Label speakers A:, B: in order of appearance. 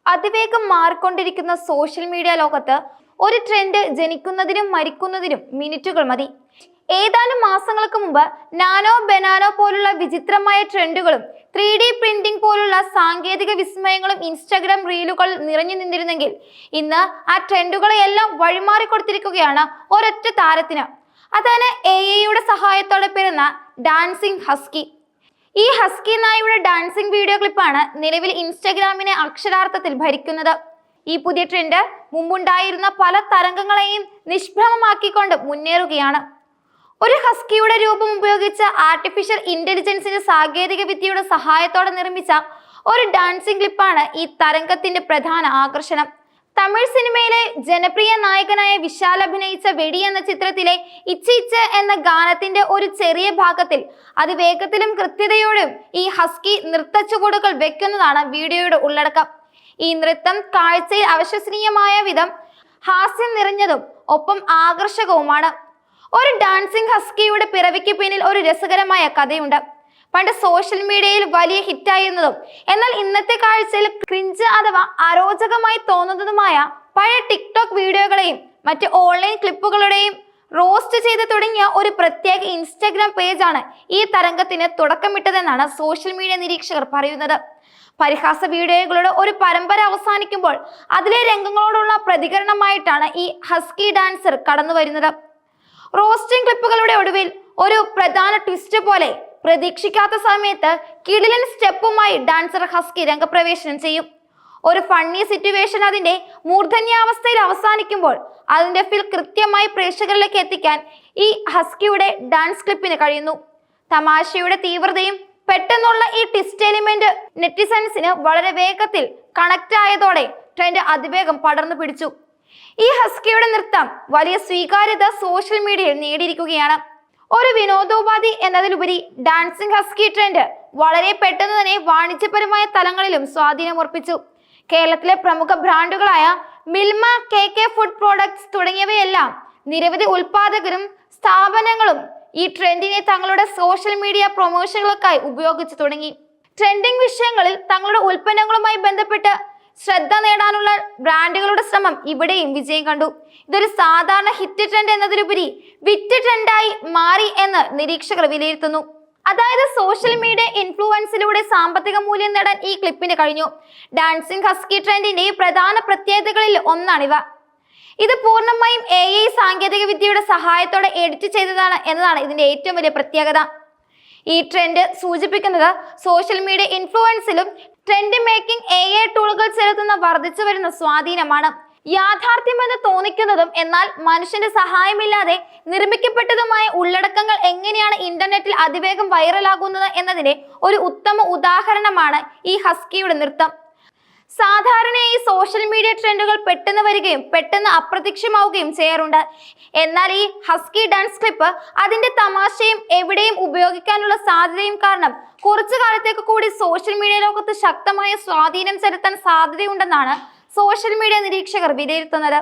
A: അതിവേഗം മാറിക്കൊണ്ടിരിക്കുന്ന social media ലോകത്ത് ഒരു ട്രെൻഡ് ജനിക്കുന്നതിനും മരിക്കുന്നതിനും മിനിറ്റുകൾ മതി. ഏതാനും മാസങ്ങൾക്ക് മുമ്പ് നാനോ ബനാനോ പോലുള്ള വിചിത്രമായ ട്രെൻഡുകളും 3D പ്രിന്റിംഗ് പോലുള്ള സാങ്കേതിക വിസ്മയങ്ങളും ഇൻസ്റ്റാഗ്രാം റീലുകളിൽ നിറഞ്ഞു നിന്നിരുന്നെങ്കിൽ ഇന്ന് ആ ട്രെൻഡുകളെയെല്ലാം വഴിമാറിക്കൊടുത്തിരിക്കുകയാണ് ഒരൊറ്റ താരത്തിന്. അതാണ് AI സഹായത്തോടെ പിറന്ന ഡാൻസിംഗ് ഹസ്കി. ഈ ഹസ്കി നായയുടെ ഡാൻസിംഗ് വീഡിയോ ക്ലിപ്പാണ് നിലവിൽ ഇൻസ്റ്റാഗ്രാമിനെ അക്ഷരാർത്ഥത്തിൽ ഭരിക്കുന്നത്. ഈ പുതിയ ട്രെൻഡ് മുമ്പുണ്ടായിരുന്ന പല തരംഗങ്ങളെയും നിഷ്പ്രഭമാക്കിക്കൊണ്ട് മുന്നേറുകയാണ്. ഒരു ഹസ്കിയുടെ രൂപം ഉപയോഗിച്ച് ആർട്ടിഫിഷ്യൽ ഇന്റലിജൻസിന്റെ സാങ്കേതിക വിദ്യയുടെ സഹായത്തോടെ നിർമ്മിച്ച ഒരു ഡാൻസിംഗ് ക്ലിപ്പാണ് ഈ തരംഗത്തിന്റെ പ്രധാന ആകർഷണം. തമിഴ് സിനിമയിലെ ജനപ്രിയ നായകനായ വിശാൽ അഭിനയിച്ച വെടി എന്ന ചിത്രത്തിലെ ഇച്ച് ഇച്ച് എന്ന ഗാനത്തിന്റെ ഒരു ചെറിയ ഭാഗത്തിൽ അതിവേഗത്തിലും കൃത്യതയോടും ഈ ഹസ്കി നൃത്ത ചുവടുകൾ വെക്കുന്നതാണ് വീഡിയോയുടെ ഉള്ളടക്കം. ഈ നൃത്തം കാഴ്ചയിൽ അവിശ്വസനീയമായ വിധം ഹാസ്യം നിറഞ്ഞതും ഒപ്പം ആകർഷകവുമാണ്. ഒരു ഡാൻസിംഗ് ഹസ്കിയുടെ പിറവിക്ക് പിന്നിൽ ഒരു രസകരമായ കഥയുണ്ട്. പണ്ട് സോഷ്യൽ മീഡിയയിൽ വലിയ ഹിറ്റായിരുന്നതും എന്നാൽ ഇന്നത്തെ കാഴ്ചയിൽ ക്രിഞ്ച് അഥവാ അരോചകമായി തോന്നുന്നതുമായ പഴയ ടിക്ടോക്ക് വീഡിയോകളെയും മറ്റ് ഓൺലൈൻ ക്ലിപ്പുകളുടെയും റോസ്റ്റ് ചെയ്ത് തുടങ്ങിയ ഒരു പ്രത്യേക ഇൻസ്റ്റാഗ്രാം പേജാണ് ഈ തരംഗത്തിന് തുടക്കമിട്ടതെന്നാണ് സോഷ്യൽ മീഡിയ നിരീക്ഷകർ പറയുന്നത്. പരിഹാസ വീഡിയോകളുടെ ഒരു പരമ്പര അവസാനിക്കുമ്പോൾ അതിലെ രംഗങ്ങളോടുള്ള പ്രതികരണമായിട്ടാണ് ഈ ഹസ്കി ഡാൻസർ കടന്നു വരുന്നത്. റോസ്റ്റിംഗ് ക്ലിപ്പുകളുടെ ഒടുവിൽ ഒരു പ്രധാന ട്വിസ്റ്റ് പോലെ പ്രതീക്ഷിക്കാത്ത സമയത്ത് കിടിലൻ സ്റ്റെപ്പുമായി ഡാൻസർ ഹസ്കി രംഗപ്രവേശനം ചെയ്യും. ഒരു ഫണ്ണി സിറ്റുവേഷൻ അതിന്റെ മൂർധന്യാവസ്ഥയിൽ അവസാനിക്കുമ്പോൾ അതിന്റെ ഫീൽ കൃത്യമായി പ്രേക്ഷകരിലേക്ക് എത്തിക്കാൻ ഈ ഹസ്കിയുടെ ഡാൻസ് ക്ലിപ്പിന് കഴിയുന്നു. തമാശയുടെ തീവ്രതയും പെട്ടെന്നുള്ള ഈ ട്വിസ്റ്റ് എലിമെന്റ് നെറ്റിസൻസിന് വളരെ വേഗത്തിൽ കണക്ട് ആയതോടെ ട്രെൻഡ് അതിവേഗം പടർന്നു പിടിച്ചു. ഈ ഹസ്കിയുടെ നൃത്തം വലിയ സ്വീകാര്യത സോഷ്യൽ മീഡിയയിൽ നേടിയിരിക്കുകയാണ്. ഒരു വിനോദോപാധി എന്നതിലുപരി ഡാൻസിംഗ് ഹസ്കി ട്രെൻഡ് വളരെ പെട്ടെന്ന് തന്നെ വാണിജ്യപരമായ തലങ്ങളിലും സ്വാധീനമുറപ്പിച്ചു. കേരളത്തിലെ പ്രമുഖ ബ്രാൻഡുകളായ മിൽമ, KK ഫുഡ് പ്രോഡക്ട്സ് തുടങ്ങിയവയെല്ലാം നിരവധി ഉൽപാദകരും സ്ഥാപനങ്ങളും ഈ ട്രെൻഡിനെ തങ്ങളുടെ സോഷ്യൽ മീഡിയ പ്രൊമോഷനുകൾക്കായി ഉപയോഗിച്ചു തുടങ്ങി. ട്രെൻഡിംഗ് വിഷയങ്ങളിൽ തങ്ങളുടെ ഉൽപ്പന്നങ്ങളുമായി ബന്ധപ്പെട്ട് ശ്രദ്ധ നേടാനുള്ള ബ്രാൻഡുകളുടെ ശ്രമം ഇവിടെയും വിജയം കണ്ടു. ഇതൊരു സാധാരണ ഹിറ്റ് ട്രെൻഡ് എന്നതിലുപരി വിറ്റ് ട്രെൻഡായി മാറി എന്ന് നിരീക്ഷകർ വിലയിരുത്തുന്നു. അതായത് സോഷ്യൽ മീഡിയ ഇൻഫ്ലുവൻസിലൂടെ സാമ്പത്തിക മൂല്യം നേടാൻ ഈ ക്ലിപ്പിന് കഴിഞ്ഞു. ഡാൻസിംഗ് ഹസ്കി ട്രെൻഡിന്റെ പ്രധാന പ്രത്യേകതകളിൽ ഒന്നാണിവ. ഇത് പൂർണ്ണമായും AI സാങ്കേതിക വിദ്യയുടെ സഹായത്തോടെ എഡിറ്റ് ചെയ്തതാണ് എന്നതാണ് ഇതിന്റെ ഏറ്റവും വലിയ പ്രത്യേകത. ഈ ട്രെൻഡ് സൂചിപ്പിക്കുന്നത് സോഷ്യൽ മീഡിയ ഇൻഫ്ലുവൻസിലും ട്രെൻഡ് മേക്കിംഗ് AI ടൂളുകൾ ചെലുത്തുന്ന വർദ്ധിച്ചു വരുന്ന സ്വാധീനമാണ്. യാഥാർത്ഥ്യമെന്ന് തോന്നിക്കുന്നതും എന്നാൽ മനുഷ്യന്റെ സഹായമില്ലാതെ നിർമ്മിക്കപ്പെട്ടതുമായ ഉള്ളടക്കങ്ങൾ എങ്ങനെയാണ് ഇന്റർനെറ്റിൽ അതിവേഗം വൈറലാകുന്നത് എന്നതിന്റെ ഒരു ഉത്തമ ഉദാഹരണമാണ് ഈ ഹസ്കിയുടെ നൃത്തം. സാധാരണയായി സോഷ്യൽ മീഡിയ ട്രെൻഡുകൾ പെട്ടെന്ന് വരികയും പെട്ടെന്ന് അപ്രത്യക്ഷമാവുകയും ചെയ്യാറുണ്ട്. എന്നാൽ ഈ ഹസ്കി ഡാൻസ് ക്ലിപ്പ് അതിന്റെ തമാശയും എവിടെയും ഉപയോഗിക്കാനുള്ള സാധ്യതയും കാരണം കുറച്ചു കാലത്തേക്ക് കൂടി സോഷ്യൽ മീഡിയ ലോകത്ത് ശക്തമായ സ്വാധീനം ചെലുത്താൻ സാധ്യതയുണ്ടെന്നാണ് സോഷ്യൽ മീഡിയ നിരീക്ഷകർ വിലയിരുത്തുന്നത്.